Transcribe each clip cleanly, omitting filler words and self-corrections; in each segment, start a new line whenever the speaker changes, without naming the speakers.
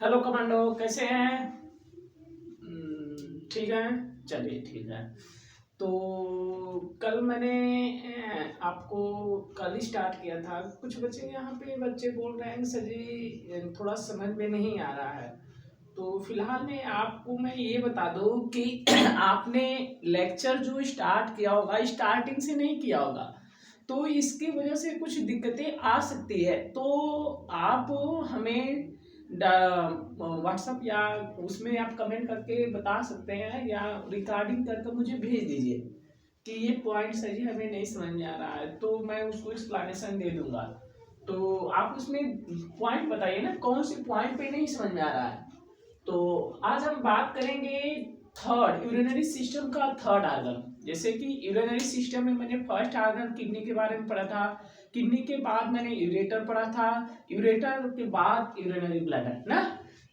Hello commando, कैसे हैं? ठीक है। चलिए ठीक है। तो कल मैंने आपको कल ही स्टार्ट किया था। कुछ बच्चे यहाँ पे बच्चे बोल रहे हैं सर जी थोड़ा समझ में नहीं आ रहा है। तो फिलहाल में आपको मैं ये बता दूं कि आपने लेक्चर जो स्टार्ट किया होगा स्टार्टिंग से नहीं किया होगा, तो इसकी वजह से कुछ दिक्कतें आ सकती है। तो आप हमें व्हाट्सअप या उसमें आप कमेंट करके बता सकते हैं या रिकॉर्डिंग करके मुझे भेज दीजिए कि ये पॉइंट सही हमें नहीं समझ में आ रहा है, तो मैं उसको एक्सप्लेनेशन दे दूंगा। तो आप उसमें पॉइंट बताइए ना, कौन से पॉइंट पे नहीं समझ में आ रहा है। तो आज हम बात करेंगे थर्ड यूरिनरी सिस्टम का थर्ड आर्गन। जैसे कि यूरिनरी सिस्टम में मैंने फर्स्ट आर्गन किडनी के बारे में पढ़ा था, किडनी के बाद मैंने यूरेटर पढ़ा था, यूरेटर के बाद यूरिनरी ब्लैडर ना।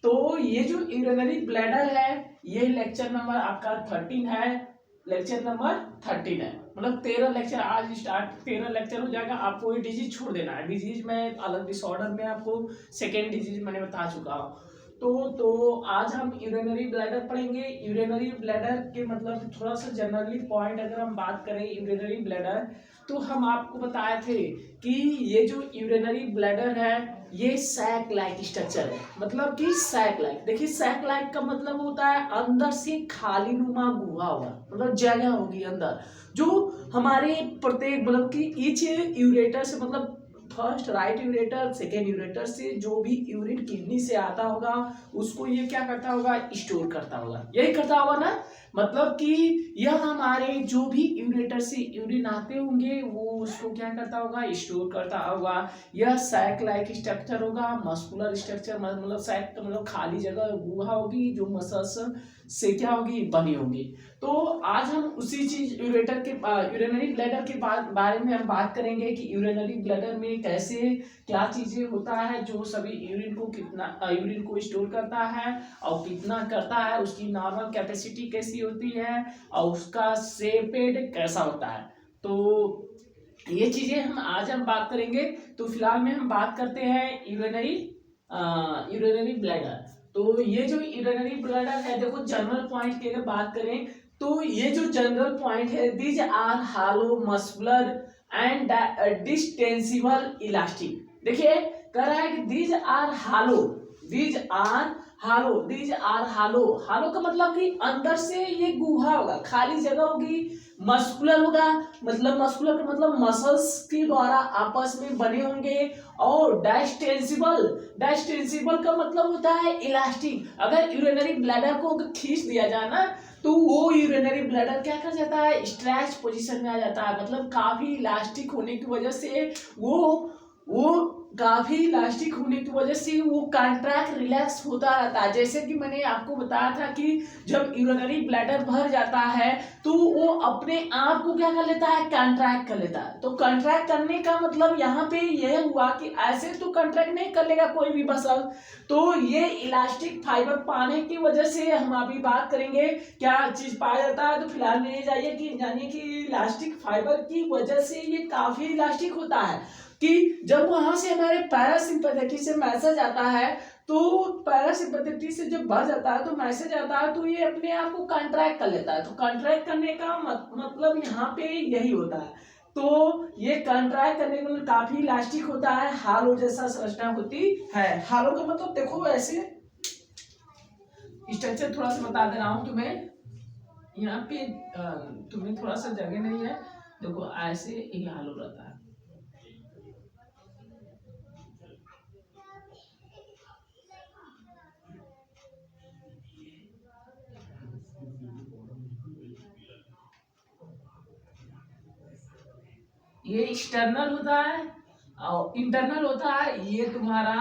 तो ये जो यूरिनरी ब्लैडर है ये लेक्चर नंबर आपका 13 है। लेक्चर नंबर 13 है, मतलब 13 लेक्चर आज स्टार्ट, 13 लेक्चर हो जाएगा। आपको ये डिजीज छोड़ देना है। डिजीज में अलग डिसऑर्डर में आपको सेकेंड डिजीज मैंने बता चुका हूँ। तो आज हम यूरिनरी ब्लैडर पढ़ेंगे। यूरिनरी ब्लैडर के मतलब थोड़ा सा जनरली पॉइंट अगर हम बात करें यूरिनरी ब्लैडर, तो हम आपको बताए थे कि ये जो यूरिनरी ब्लैडर है ये सैक लाइक स्ट्रक्चर है। मतलब कि सैक लाइक, देखिए सैक लाइक का मतलब होता है अंदर से खाली नुमा गुहा होगा, मतलब जगह होगी अंदर जो हमारे प्रत्येक मतलब कि ईच यूरेटर से, मतलब first right ureter second ureter से जो भी यूरिन किडनी से आता होगा उसको ये क्या करता होगा, स्टोर करता होगा। यही करता होगा ना। मतलब कि यह हमारे जो भी यूरेटर से यूरिन आते होंगे वो उसको क्या करता होगा, स्टोर करता होगा। यह सैक लाइक स्ट्रक्चर होगा, मस्कुलर स्ट्रक्चर, मतलब सैक का मतलब खाली जगह गुहा होगी जो मसल्स से क्या होगी, बनी होगी। तो आज हम उसी चीज यूरेटर के यूरिनरी ब्लैडर के बारे में हम बात करेंगे कि यूरिनरी ब्लैडर में कैसे क्या चीजें होता है जो सभी यूरिन को कितना यूरिन को स्टोर करता है और कितना करता है, उसकी नॉर्मल कैपेसिटी कैसी होती है और उसका शेपेड कैसा होता है। तो ये चीजें हम बात करेंगे। तो फिलहाल में हम बात करते हैं यूरिनरी ब्लैडर। तो ये जो यूरिनरी ब्लैडर है, देखो जनरल पॉइंट की अगर बात करें तो ये जो जनरल पॉइंट है, these are hollow muscular and distensible elastic. देखिए कह रहा है कि दीज आर हालो का मतलब कि अंदर से ये गुहा होगा, खाली जगह होगी। मस्कुलर होगा, मतलब मस्कुलर का मतलब मसल्स के द्वारा आपस में बने होंगे। और डायस्टेंसिबल का मतलब होता है इलास्टिक। अगर यूरिनरी ब्लैडर को खींच दिया जाए ना तो वो यूरिनरी ब्लैडर क्या कर जाता है, स्ट्रेच पोजीशन में आ जाता है। मतलब काफी इलास्टिक होने की वजह से वो काफी इलास्टिक होने की वजह से वो कॉन्ट्रैक्ट रिलैक्स होता रहता है। जैसे कि मैंने आपको बताया था कि जब यूरिनरी ब्लैडर भर जाता है तो वो अपने आप को क्या कर लेता है, कॉन्ट्रैक्ट कर लेता है। तो कॉन्ट्रैक्ट करने का मतलब यहाँ पे यह हुआ कि ऐसे तो कॉन्ट्रैक्ट नहीं कर लेगा कोई भी मसल। तो ये इलास्टिक फाइबर पाने की वजह से हम अभी बात करेंगे क्या चीज पाया जाता है। तो फिलहाल में ये जानिए कि इलास्टिक फाइबर की वजह से ये काफी इलास्टिक होता है कि जब वहां से हमारे पैरासिम्पैथेटिक से मैसेज आता है, तो पैरासिम्पैथेटिक से जब बढ़ जाता है तो मैसेज आता है तो ये अपने आप को कॉन्ट्रैक्ट कर लेता है। तो कॉन्ट्रैक्ट करने का मतलब यहाँ पे यही होता है। तो ये कॉन्ट्रैक्ट करने के लिए काफी इलास्टिक होता है, हालो जैसा संरचना होती है। हालो का मतलब देखो ऐसे स्ट्रक्चर थोड़ा सा बता दे रहा हूँ तुम्हें। यहाँ पे तुम्हें थोड़ा सा जगह नहीं है, देखो ऐसे ही हालो रहता है। ये एक्सटर्नल होता है और इंटरनल होता है। ये तुम्हारा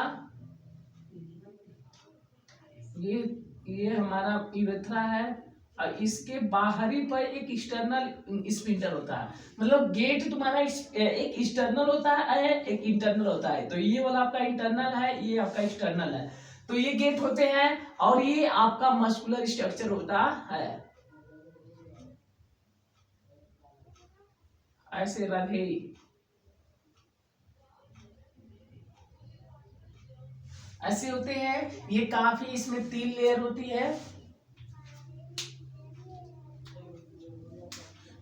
ये ये हमारा यूरेथ्रा है और इसके बाहरी पर एक एक्सटर्नल स्पिंडल होता है। मतलब गेट तुम्हारा एक एक्सटर्नल होता है एक इंटरनल होता है। तो ये वाला आपका इंटरनल है, ये आपका एक्सटर्नल है। तो ये गेट होते हैं और ये आपका मस्कुलर स्ट्रक्चर होता है। ऐसे ऐसे होते हैं। ये काफी, इसमें 3 लेयर होती है।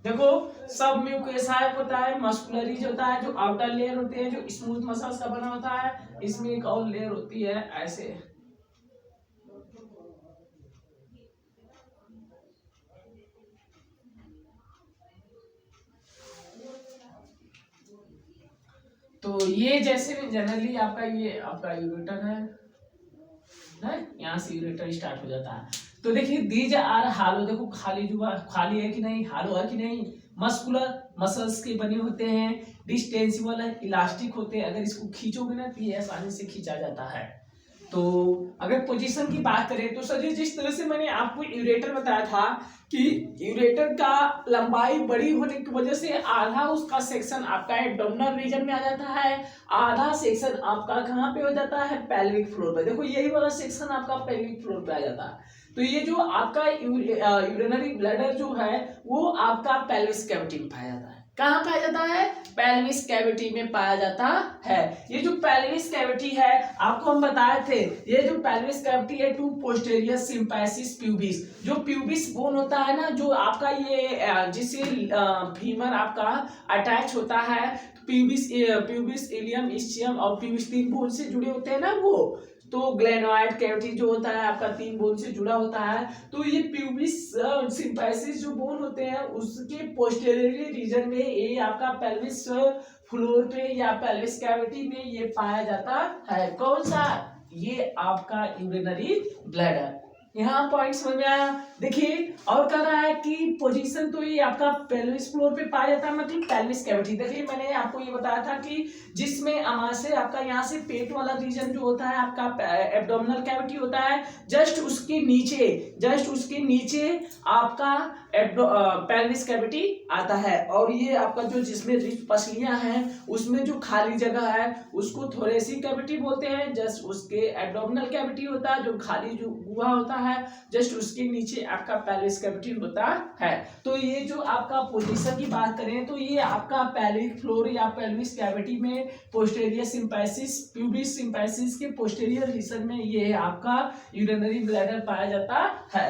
देखो, सब म्यूकोसाइक होता है, मस्कुलरीज होता है, जो आउटर लेयर होते हैं जो स्मूथ मसल्स का बना होता है, इसमें एक और लेयर होती है ऐसे। तो ये जैसे जनरली आपका ये आपका यूरेटर है, यहाँ से यूरेटर स्टार्ट हो जाता है। तो देखिए दीज आर हालो, देखो खाली जुआ खाली है कि नहीं, हालो है कि नहीं, मस्कुलर मसल्स के बने होते हैं, डिस्टेंसिबल है, इलास्टिक होते हैं, अगर इसको खींचोगे ना तो ये आसानी से खींचा जाता है। तो अगर पोजीशन की बात करें तो सर जिस तरह से मैंने आपको यूरेटर बताया था कि यूरेटर का लंबाई बड़ी होने की वजह से आधा उसका सेक्शन आपका एब्डोमिनल रीजन में आ जाता है, आधा सेक्शन आपका कहाँ पे हो जाता है, पेल्विक फ्लोर पे। देखो यही वाला सेक्शन आपका पेल्विक फ्लोर पे आ जाता है। तो ये जो आपका यूरिनरी ब्लैडर जो है वो आपका पेल्विस कैविटी में पाया जाता है। कहाँ पाया जाता है, पेल्विस कैविटी में पाया जाता है। ये जो पेल्विस कैविटी है आपको हम बताए थे, ये जो पेल्विस कैविटी है टू पोस्टेरियर सिम्पैसिस प्यूबिस, जो प्यूबिस बोन होता है ना, जो आपका ये जिससे फीमर आपका अटैच होता है, प्यूबिस इलियम इस्चियम और प्यूबिस 3 बोन से जुड़े होते हैं ना वो। तो ग्लेनोइड कैविटी जो होता है आपका 3 बोन से जुड़ा होता है। तो ये प्यूबिस सिम्पैसिस जो बोन होते हैं उसके पोस्टेरियर रीजन में ये आपका पेल्विस फ्लोर पे या पेल्विस कैविटी में ये पाया जाता है। कौन सा, ये आपका यूरिनरी ब्लैडर। यहाँ पॉइंट समझ में आया। देखिए और कह रहा है कि पोजीशन तो ये आपका पेल्विस फ्लोर पे पाया जाता है, मतलब पेल्विस कैविटी। देखिए मैंने आपको ये बताया था कि जिसमें अमाशय आपका यहाँ से पेट वाला रीजन जो होता है आपका एब्डोमिनल कैविटी होता है, जस्ट उसके नीचे आपका पेल्विस कैविटी आता है। और ये आपका जो जिसमें रिक्त पसलियां हैं उसमें जो खाली जगह है उसको थोरेसिक कैविटी बोलते हैं। जस्ट उसके एब्डोमिनल कैविटी होता है, जो खाली जो गुहा होता है, जस्ट उसके नीचे आपका पेल्विस कैविटी होता है। तो ये जो आपका पोजीशन की बात करें तो ये आपका पेल्विक फ्लोर या पेल्विस कैविटी में पोस्टेरियर सिम्पैसिस प्यूबिस सिम्पैसिस के पोस्टेरियर रीजन में ये आपका यूरिनरी ब्लैडर पाया जाता है।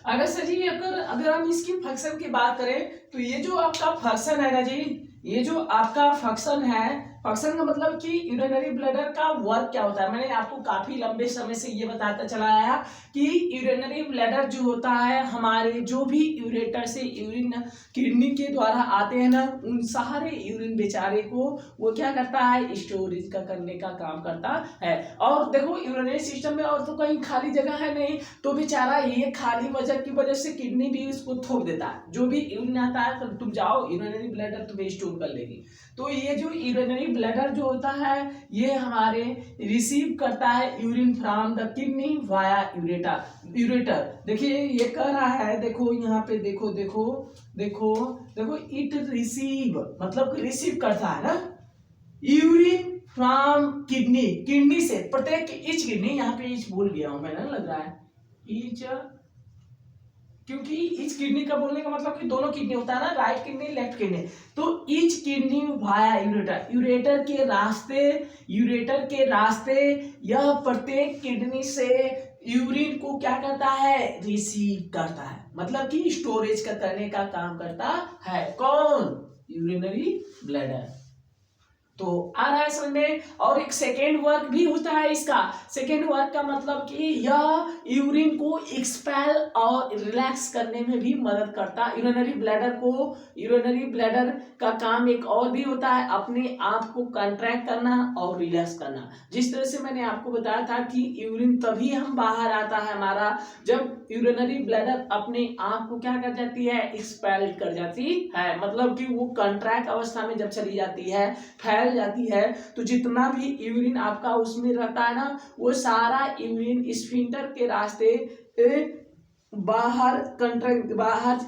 अगर सर जी अगर हम इसकी फंक्शन की बात करें तो ये जो आपका फंक्शन है ना जी, ये जो आपका फंक्शन है, फंक्शन का मतलब कि यूरिनरी ब्लैडर का वर्क क्या होता है। मैंने आपको काफी लंबे समय से ये बताता चला आया कि यूरिनरी ब्लैडर जो होता है हमारे जो भी यूरेटर से यूरिन किडनी के द्वारा आते हैं ना, उन सारे यूरिन बेचारे को वो क्या करता है, स्टोरेज का करने का काम करता है। और देखो यूरिनरी सिस्टम में और तो कहीं खाली जगह है नहीं, तो बेचारा ये खाली वजह की वजह से किडनी भी इसको थोप देता है। जो भी यूरिन आता है तो तुम जाओ यूरिनरी ब्लैडर तुम्हें स्टोर कर लेगी। तो ये जो यूरिनरी ब्लैडर जो होता है ये हमारे रिसीव करता है urine from the kidney via ureter. देखिए ये कह रहा है, देखो यहाँ पे देखो देखो देखो देखो, इट रिसीव मतलब रिसीव करता है ना यूरिन फ्रॉम किडनी से, प्रत्येक ईच किडनी, यहाँ पे ईच भूल गया हूं मैंने, लग रहा है ईच, क्योंकि ईच किडनी का बोलने का मतलब कि दोनों किडनी होता है ना, राइट किडनी लेफ्ट किडनी। तो ईच किडनी वाया यूरेटर के रास्ते यह प्रत्येक किडनी से यूरिन को क्या करता है, रिसीव करता है, मतलब कि स्टोरेज करने का काम करता है। कौन, यूरिनरी ब्लैडर। तो आ रहा है समझ में। और एक सेकेंड वर्क भी होता है इसका। सेकेंड वर्क का मतलब कि यह यूरिन को एक्सपेल और रिलैक्स करने में भी मदद करता है। यूरिनरी ब्लैडर का काम एक और भी होता है, अपने आप को कंट्रैक्ट करना और रिलैक्स करना। जिस तरह से मैंने आपको बताया था कि यूरिन तभी हम बाहर आता है हमारा जब यूरिनरी ब्लैडर अपने आप को क्या कर जाती है, एक्सपेल कर जाती है, मतलब कि वो कंट्रैक्ट अवस्था में जब चली जाती है, फैल जाती है, तो जितना भी यूरिन आपका उसमें रहता है ना, वो सारा यूरिन स्फिंक्टर के रास्ते बाहर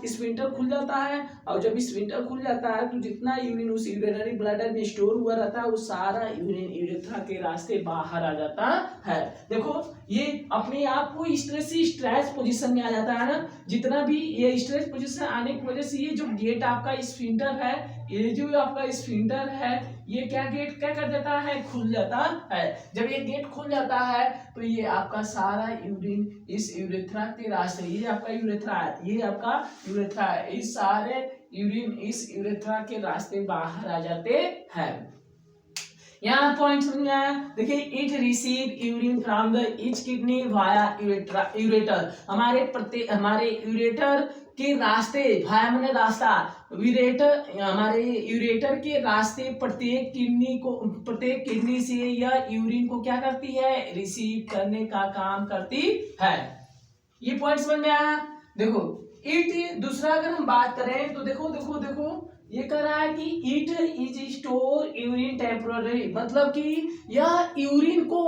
स्फिंक्टर खुल जाता है। और जब स्फिंक्टर खुल जाता है तो जितना यूरिन उस यूरिनरी ब्लैडर में स्टोर हुआ रहता है वो सारा यूरिन यूरेथ्रा के रास्ते बाहर आ जाता है। देखो ये अपने आप को इस तरह से स्ट्रेच पोजीशन में आ जाता है ना, जितना भी ये स्ट्रेच पोजीशन आने की वजह से ये जो गेट आपका स्फिंक्टर है, ये जो आपका स्फिंक्टर है ये क्या गेट क्या कर देता है, खुल जाता है। जब ये गेट खुल जाता है तो ये आपका सारा यूरिन इस यूरेथ्रा के रास्ते, ये आपका यूरेथ्रा है, ये आपका यूरेथ्रा है, इस सारे यूरिन इस यूरेथ्रा के रास्ते बाहर आ जाते हैं। यहाँ पॉइंट समझ में आया। देखिए, it receive urine from the each kidney via ureter, हमारे यूरेटर के रास्ते, वाया मैंने रास्ता, हमारे यूरेटर के रास्ते प्रत्येक किडनी से यह यूरिन को क्या करती है, रिसीव करने का काम करती है। ये पॉइंट समझ में आया। देखो इट, दूसरा अगर हम बात करें तो देखो ये कह रहा है कि it is store urine temporary, मतलब कि यह यूरिन को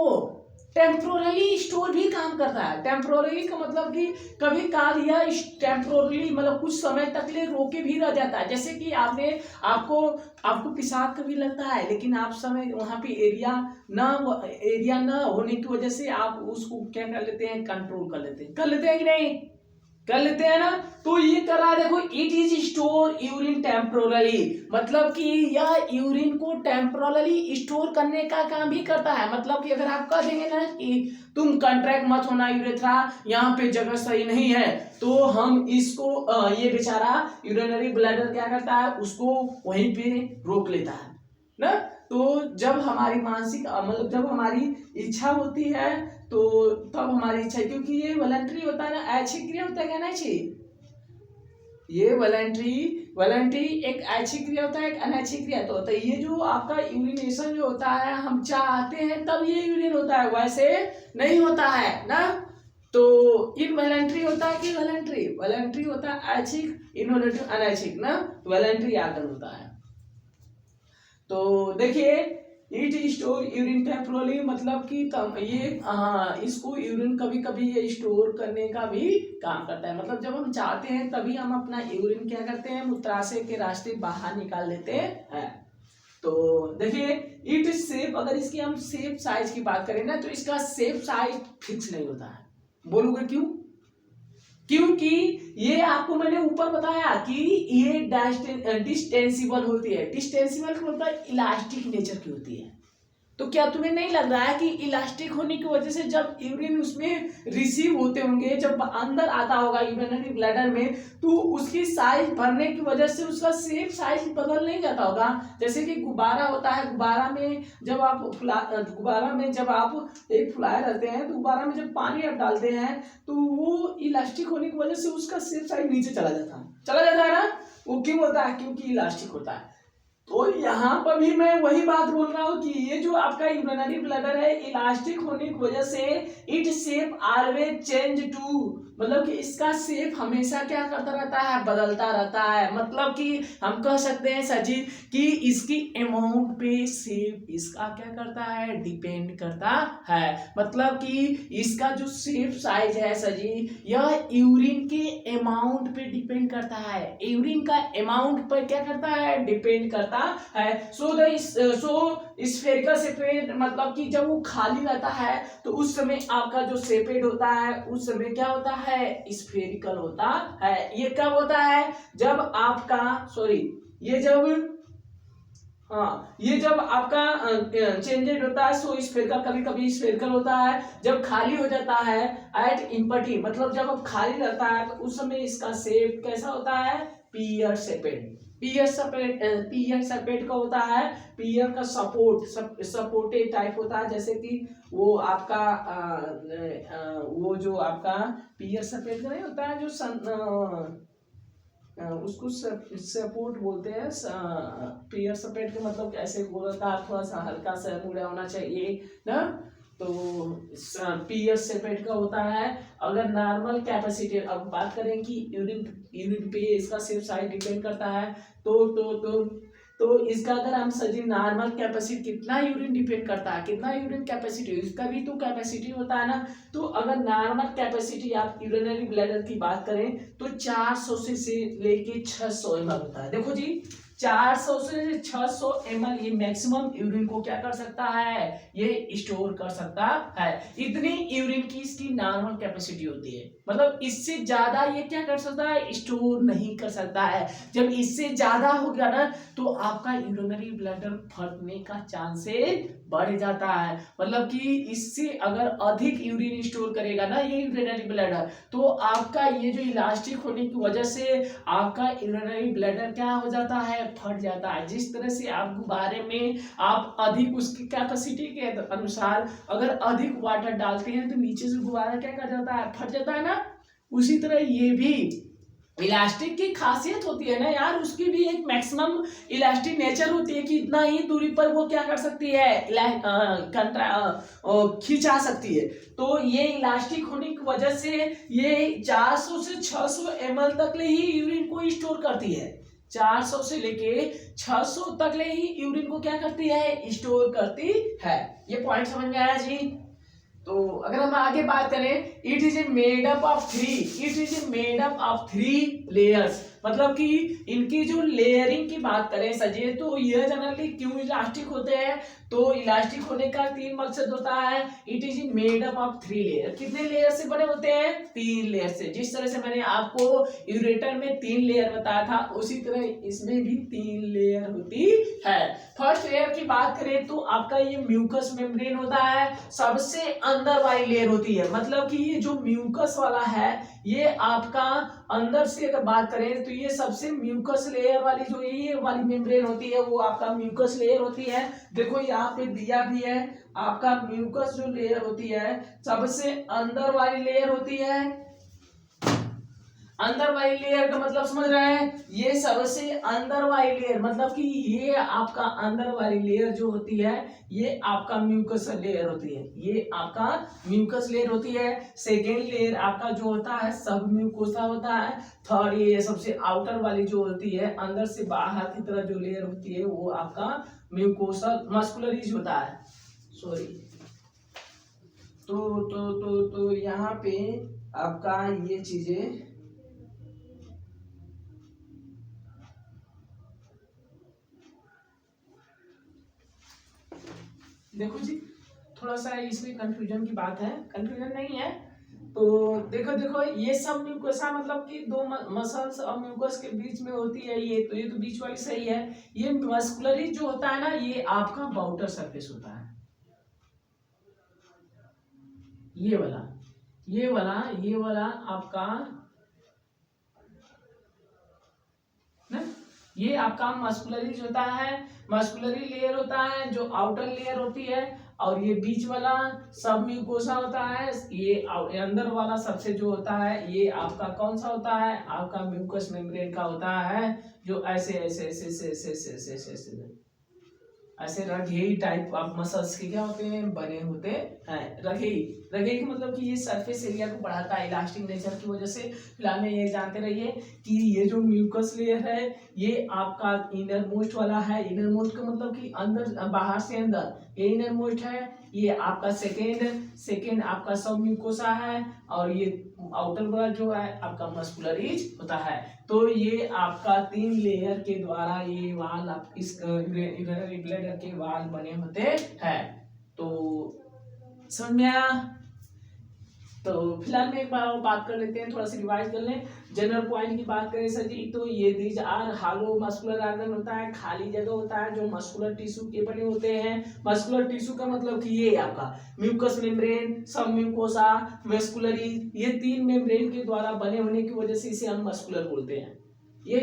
टेम्पोरली स्टोर भी काम करता है। टेम्पोरली का मतलब कि कभी काल यह टेम्पोरली मतलब कुछ समय तक ले रोके भी रह जाता है। जैसे कि आपको पेशाब कभी लगता है, लेकिन आप समय वहां पे एरिया न होने की वजह से आप उसको क्या कर लेते हैं, कंट्रोल कर लेते हैं कि नहीं, कर लेते हैं ना। तो ये कर रहा है, देखो it is store urine temporarily, मतलब कि यह यूरिन को टेम्पोरली स्टोर करने का काम भी करता है। मतलब कि अगर आप कह देंगे ना कि तुम कंट्रैक्ट मत होना यूरेथ्रा, यहाँ पे जगह सही नहीं है, तो हम इसको ये बेचारा यूरिनरी ब्लैडर क्या करता है, उसको वहीं पे रोक लेता है ना। तो जब हमारी मानसिक मतलब जब हमारी इच्छा होती है तो तब हमारी इच्छा, क्योंकि ये वॉलंटरी होता है ना, ऐच्छिक क्रिया होता है क्या, नहीं, ये वॉलंटरी एक ऐच्छिक क्रिया होता है, एक अनैच्छिक क्रिया तो होता है। ये जो आपका यूरिनेशन जो होता है, हम चाहते हैं तब ये यूरिन होता है, वैसे नहीं होता है ना। तो इनवॉलंटरी होता है कि वॉलंटरी होता है ऐच्छिक, इनवॉलंटरी अनैच्छिक ना, वॉलंटरी आर्गन होता है। तो देखिए इट स्टोर यूरिन टेम्पोरली, मतलब कि ये इसको यूरिन कभी कभी ये स्टोर करने का भी काम करता है। मतलब जब हम चाहते हैं तभी हम अपना यूरिन क्या करते हैं, मूत्राशय के रास्ते बाहर निकाल लेते हैं। तो देखिए इट शेप, अगर इसकी हम शेप साइज की बात करें ना, तो इसका शेप साइज फिक्स नहीं होता है। बोलोगे क्यों? क्योंकि ये आपको मैंने ऊपर बताया कि ये डिस्टेंसिबल होती है। डिस्टेंसिबल का मतलब इलास्टिक नेचर की होती है। तो क्या तुम्हें नहीं लग रहा है कि इलास्टिक होने की वजह से जब यूरिन उसमें रिसीव होते होंगे, जब अंदर आता होगा यूरिनरी ब्लैडर में, तो उसकी साइज भरने की वजह से उसका शेप साइज बदल नहीं जाता होगा। जैसे कि गुब्बारा होता है, गुब्बारा में जब आप एक फुलाए रहते हैं, तो गुब्बारा में जब पानी आप डालते हैं तो वो इलास्टिक होने की वजह से उसका शेप साइज नीचे चला जाता है ना। वो क्यों होता है? क्योंकि इलास्टिक होता है। तो यहाँ पर भी मैं वही बात बोल रहा हूँ कि ये जो आपका यूरिनरी ब्लैडर है, इलास्टिक होने की वजह से it shape always change to, मतलब कि इसका शेप हमेशा क्या करता रहता है, बदलता रहता है। मतलब कि हम कह सकते हैं सजी कि इसकी अमाउंट पे शेप इसका क्या करता है, डिपेंड करता है। मतलब कि इसका जो शेप साइज है सजी, यह यूरिन के अमाउंट पे डिपेंड करता है। यूरिन का अमाउंट पर क्या करता है, डिपेंड करता है। सो स्फेरिकल सेपेट, मतलब कि जब वो खाली रहता है तो उस समय आपका जो सेपेट होता है, उस समय क्या होता है, स्फेरिकल होता है। ये कब होता है, जब आपका ये जब आपका चेंजेड होता है। सो स्फेरिकल, कभी कभी स्फेरिकल होता है। जब खाली हो जाता है एट इम्पटी, मतलब जब अब खाली रहता है तो उस समय इसका शेप कैसा होता है, पीयर सेपेट। पीयर सेपेट का होता है, पीयर का सपोर्टेड टाइप होता है। जैसे कि वो आपका वो जो आपका पीयर सेपेट का नहीं होता है, जो उसको सपोर्ट बोलते हैं। पीयर सपेट का मतलब ऐसे गोलाकार, थोड़ा सा हल्का सा मुड़ा होना चाहिए ना। तो पीयर सेपेट का होता है। अगर नॉर्मल कैपेसिटी, अब बात करें कि यूरिन पे इसका शेप साइज डिपेंड करता है, तो इसका अगर हम सजी नॉर्मल कैपेसिटी, कितना यूरिन डिपेंड करता है, कितना यूरिन कैपेसिटी, इसका भी तो कैपेसिटी होता है ना। तो अगर नॉर्मल कैपेसिटी आप यूरिनरी ब्लैडर की बात करें तो 400 से लेके 600 ml होता है। देखो जी, 400 से 600 ml ये मैक्सिमम यूरिन को क्या कर सकता है, ये स्टोर कर सकता है। इतनी यूरिन की इसकी नॉर्मल कैपेसिटी होती है, मतलब इससे ज्यादा ये क्या कर सकता है, स्टोर नहीं कर सकता है। जब इससे ज्यादा हो गया ना तो आपका यूरिनरी ब्लैडर फटने का चांसेस बढ़ जाता है। मतलब कि इससे अगर अधिक यूरिन स्टोर करेगा ना ये यूरिनरी ब्लैडर, तो आपका ये जो इलास्टिक होने की वजह से आपका यूरिनरी ब्लैडर क्या हो जाता है, फट जाता है। जिस तरह से आप गुब्बारे में आप अधिक उसकी कैपेसिटी के अनुसार अगर अधिक वाटर डालते हैं तो नीचे से गुब्बारा क्या कर जाता है, फट जाता है ना। उसी तरह ये भी इलास्टिक की खासियत होती है ना यार, उसकी भी एक मैक्सिमम इलास्टिक नेचर होती है कि इतना ही दूरी पर वो क्या कर सकती है, खींचा सकती है। तो ये इलास्टिक होने की वजह से ये 400 से 600 ml तक ले ही यूरिन को स्टोर करती है। 400 से लेके 600 तक ले ही यूरिन को क्या करती है, स्टोर करती है। ये पॉइंट समझ में आया जी। तो अगर हम आगे बात करें, it is a made up of three layers, मतलब कि इनकी जो लेयरिंग की बात करें सजे तो यह जनरली क्यों इलास्टिक होते हैं, तो इलास्टिक होने का 3 मकसद होता है। It is made up of 3 layer, कितने लेयर से बने होते हैं, 3 लेयर से। जिस तरह से मैंने आपको यूरेटर में 3 लेयर बताया था, उसी तरह इसमें भी 3 लेयर होती है। फर्स्ट लेयर की बात करें तो आपका ये म्यूकस मेम्ब्रेन होता है, सबसे अंदर वाली लेयर होती है। मतलब कि ये जो म्यूकस वाला है ये आपका अंदर से अगर बात करें तो ये सबसे म्यूकस लेयर वाली जो ये वाली मेम्ब्रेन होती है वो आपका म्यूकस लेयर होती है। देखो यहाँ पे दिया भी है, आपका म्यूकस जो लेयर होती है सबसे अंदर वाली लेयर होती है। अंदर वाली लेयर का मतलब समझ रहे हैं, ये सबसे अंदर वाली लेयर, मतलब कि ये आपका अंदर वाली लेयर जो होती है ये आपका म्यूकस लेयर होती है, ये आपका म्यूकस लेयर होती है। सेकेंड लेयर आपका जो होता है सब म्यूकोसा होता है। थर्ड ये सबसे आउटर वाली जो होती है अंदर से बाहर की तरह जो लेयर होती है वो आपका म्यूकोसा मस्कुलरीज होता है। सॉरी, तो यहाँ पे आपका ये चीजें देखो जी, थोड़ा सा इसमें कंफ्यूजन की बात है, कंफ्यूजन नहीं है। तो देखो ये सब म्यूकोसा मतलब कि दो मसल्स और म्यूकस के बीच में होती है, ये तो बीच वाली सही है। ये मस्कुलरी जो होता है ना ये आपका बाउटर सरफेस होता है, ये वाला आपका ना, ये आपका मस्कुलरी होता है, मस्कुलरी लेयर होता है जो आउटर लेयर होती है। और ये बीच वाला सब म्यूकोसा होता है, ये अंदर वाला सबसे जो होता है ये आपका कौन सा होता है, आपका म्यूकस मेम्ब्रेन का होता है, जो ऐसे ऐसे ऐसे ऐसे ऐसे ऐसे ऐसे ऐसे ऐसे ऐसे रघेई टाइप ऑफ मसल्स के क्या होते हैं, बने होते हैं। रघेई का मतलब कि ये सरफेस एरिया को बढ़ाता है इलास्टिक नेचर की वजह से। फिलहाल में ये जानते रहिए कि ये जो म्यूकस लेयर है ये आपका इनर मोस्ट वाला है। इनर मोस्ट का मतलब कि अंदर बाहर से अंदर, ये इनर मोस्ट है। ये आपका सेकेंड आपका सब म्यूकोसा है, और ये आउटर वाला जो है आपका मस्कुलरीज होता है। तो ये आपका 3 लेयर के द्वारा ये वाल आप इस यूरिनरी ब्लैडर के वाल बने होते हैं। तो समझ में आया। तो फिलहाल में एक बार और बात कर लेते हैं, थोड़ा सा रिवाइज कर लें। जनरल पॉइंट की बात करें सर जी, तो ये these are hollow muscular organ होता है, खाली जगह होता है जो मस्कुलर टिश्यू के बने होते हैं। मस्कुलर टिश्यू का मतलब कि ये आपका म्यूकस मेम्ब्रेन, सब म्यूकोसा, मस्कुलरी, ये 3 मेम्ब्रेन के द्वारा बने होने की वजह से इसे हम मस्कुलर बोलते हैं। ये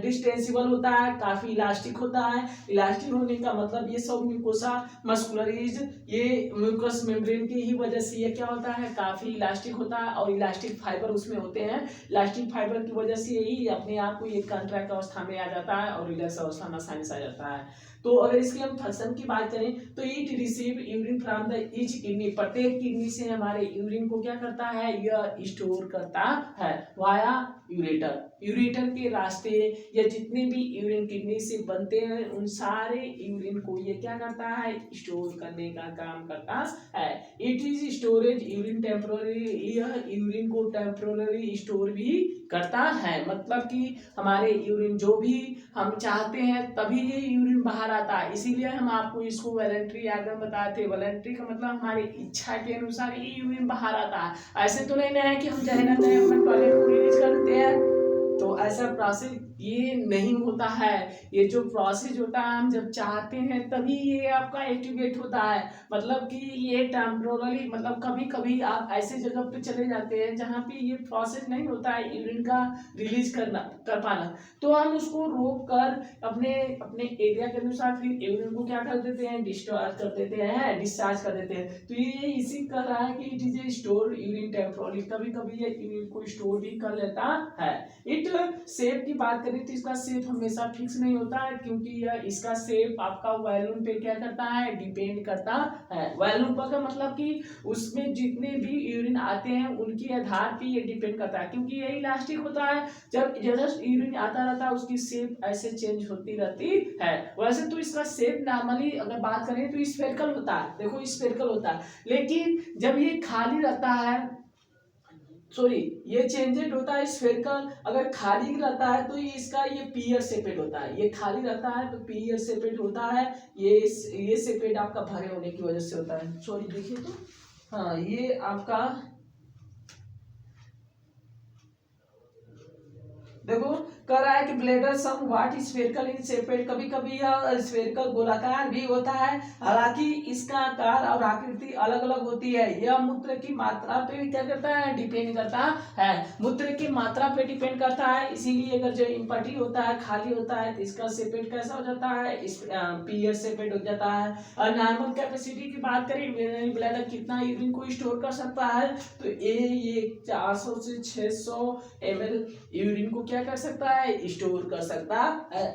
डिस्टेंसिबल होता है, काफी इलास्टिक होता है। इलास्टिक होने का मतलब ये सब म्यूकोसा मस्कुलरीज ये म्यूकस मेम्ब्रेन की ही वजह से ये क्या होता है, काफी इलास्टिक होता है, और इलास्टिक फाइबर उसमें होते हैं। इलास्टिक फाइबर की वजह से ही अपने आप को ये कॉन्ट्रैक्ट अवस्था में आ जाता है और रिलैक्स अवस्था में आसानी से आ जाता है। तो अगर इसकी हम फंक्शन की बात करें तो it receive urine from the each kidney, प्रत्येक किडनी से हमारे यूरिन को क्या करता है, यह स्टोर करता है वाया यूरेटर। यूरेटर के रास्ते या जितने भी यूरिन किडनी से बनते हैं उन सारे यूरिन को ये क्या करता है, स्टोर करने का काम करता है। It is storage urine temporary, यह यूरिन को टेम्पोररी स्टोर भी करता है, मतलब कि हमारे यूरिन जो भी हम चाहते हैं तभी ये यूरिन बाहर आता है। इसीलिए हम आपको इसको वॉलंटरी आर्गन बताए थे। वॉलंटरी का मतलब हमारी इच्छा के अनुसार ये यूरिन बाहर आता है। ऐसे तो नहीं है कि हम चाहे ना चाहे अपना टॉयलेट को रिलीज कर देते हैं, तो ऐसा प्रोसेस ये नहीं होता है। ये जो प्रोसेस होता है हम जब चाहते हैं तभी ये आपका एक्टिवेट होता है, मतलब कि ये टेम्पोरली, मतलब कभी कभी आप ऐसे जगह पे चले जाते हैं जहाँ पे ये प्रोसेस नहीं होता है यूरिन का रिलीज कर पाना, तो हम उसको रोक कर अपने अपने एरिया के अनुसार फिर यूरिन को क्या कर देते हैं, डिस्चार्ज कर देते हैं, डिस्चार्ज कर देते हैं। तो ये इसी कर रहा है कि it is a store urine temporarily, कभी कभी ये यूरिन को स्टोर भी कर लेता है। इट शेप की बात करें तो इसका शेप हमेशा फिक्स नहीं होता है, क्योंकि यह इसका शेप आपका वॉल्यूम पे क्या करता है, डिपेंड करता है। वॉल्यूम पर का मतलब कि उसमें जितने भी यूरिन आते हैं उनके आधार पे ये डिपेंड करता है, क्योंकि ये इलास्टिक होता है। जब जैसा यूरिन आता रहता है उसकी शेप ऐसे चेंज होती रहती है। वैसे तो इसका शेप नॉर्मली अगर बात करें तो स्फेरिकल होता है, देखो स्फेरिकल होता है, लेकिन जब ये खाली रहता है, सॉरी ये चेंजेड होता है स्फेरिकल, अगर खाली रहता है तो ये इसका ये पीयर सेपेट होता है। ये खाली रहता है तो पीयर सेपेट होता है, ये सेपेट आपका भरे होने की वजह से होता है। सॉरी देखिए तो हाँ, ये आपका देखो कह रहा है कि bladder somewhat spherical in shaped, कभी कभी यह स्फेरिकल गोलाकार भी होता है, हालांकि इसका आकार और आकृति अलग अलग होती है। यह मूत्र की मात्रा पे भी क्या करता है, डिपेंड करता है, मूत्र की मात्रा पे डिपेंड करता है। इसीलिए अगर जो इम्पटी होता है, खाली होता है, तो इसका शेपेड कैसा हो जाता है, पीयर शेपेड हो जाता है। और नॉर्मल कैपेसिटी की बात करें ब्लैडर कितना यूरिन को स्टोर कर सकता है, तो ये 400 से 600 ml यूरिन को क्या कर सकता है, स्टोर कर सकता है।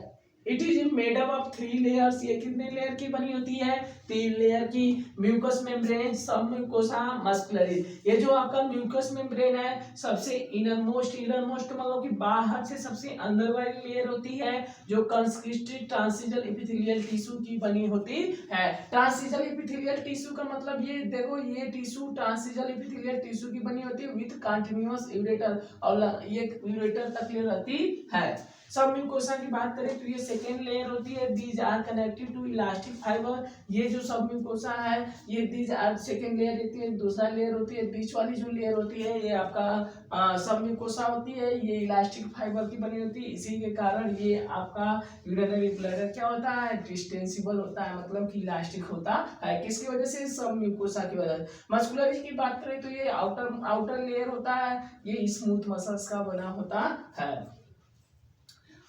It is made up of 3 layers, ये कितने लेयर की बनी होती है, 3 लेयर की। म्यूकस मेम्ब्रेन, सब म्यूकोसा, मस्कुलरिस। ये जो आपका म्यूकस मेम्ब्रेन है सबसे इनरमोस्ट मतलब कि बाहर से सबसे अंदर वाली लेयर होती है, जो कंस्ट्रिक्टेड ट्रांसिजल एपिथेलियल टिश्यू की बनी होती है। ट्रांसिजल एपिथेलियल टिश्यू का मतलब ये देखो, ये टिश्यू ट्रांसिजल एपिथेलियल टिश्यू की बनी होती है विथ कंटीन्यूअस यूरेटर, और ये यूरेटर तक रहती है। सब म्यूकोसा की बात करें तो ये सेकेंड लेयर होती है, these are connected to elastic fibre. ये जो सब म्यूकोसा है ये दीज आर सेकेंड लेयर रहती है। दूसरा लेयर होती है, बीच वाली जो लेयर होती है ये आपका सब म्यूकोसा होती है, ये इलास्टिक फाइबर की बनी होती है। इसी के कारण ये आपका यूरिनरी ब्लैडर क्या होता है, डिस्टेंसिबल होता है, मतलब कि इलास्टिक होता है। किसकी वजह से, सब म्यूकोसा की वजह से। मस्कुलरिस की बात करें तो ये आउटर लेयर होता है, ये स्मूथ मसल्स का बना होता है।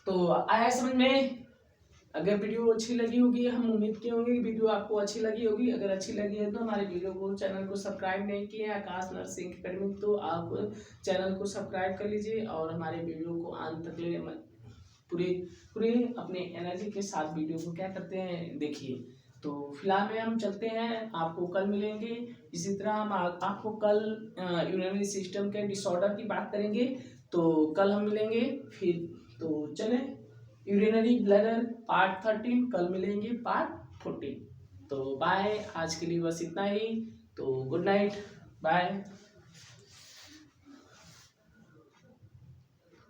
तो आया समझ में। अगर वीडियो अच्छी लगी होगी, हम उम्मीद किए होंगे कि वीडियो आपको अच्छी लगी होगी। अगर अच्छी लगी है तो हमारे वीडियो को, चैनल को सब्सक्राइब नहीं किए आकाश नर्सिंग एकेडमी, तो आप चैनल को सब्सक्राइब कर लीजिए और हमारे वीडियो को अंत तक ले पूरे अपने एनर्जी के साथ वीडियो को क्या करते हैं, देखिए। तो फिलहाल में हम चलते हैं, आपको कल मिलेंगे। इसी तरह हम आपको कल यूरिनरी सिस्टम के डिसऑर्डर की बात करेंगे, तो कल हम मिलेंगे फिर। तो चले, यूरिनरी ब्लैडर पार्ट 13, कल मिलेंगे पार्ट 14। तो बाय, आज के लिए बस इतना ही। तो गुड नाइट, बाय।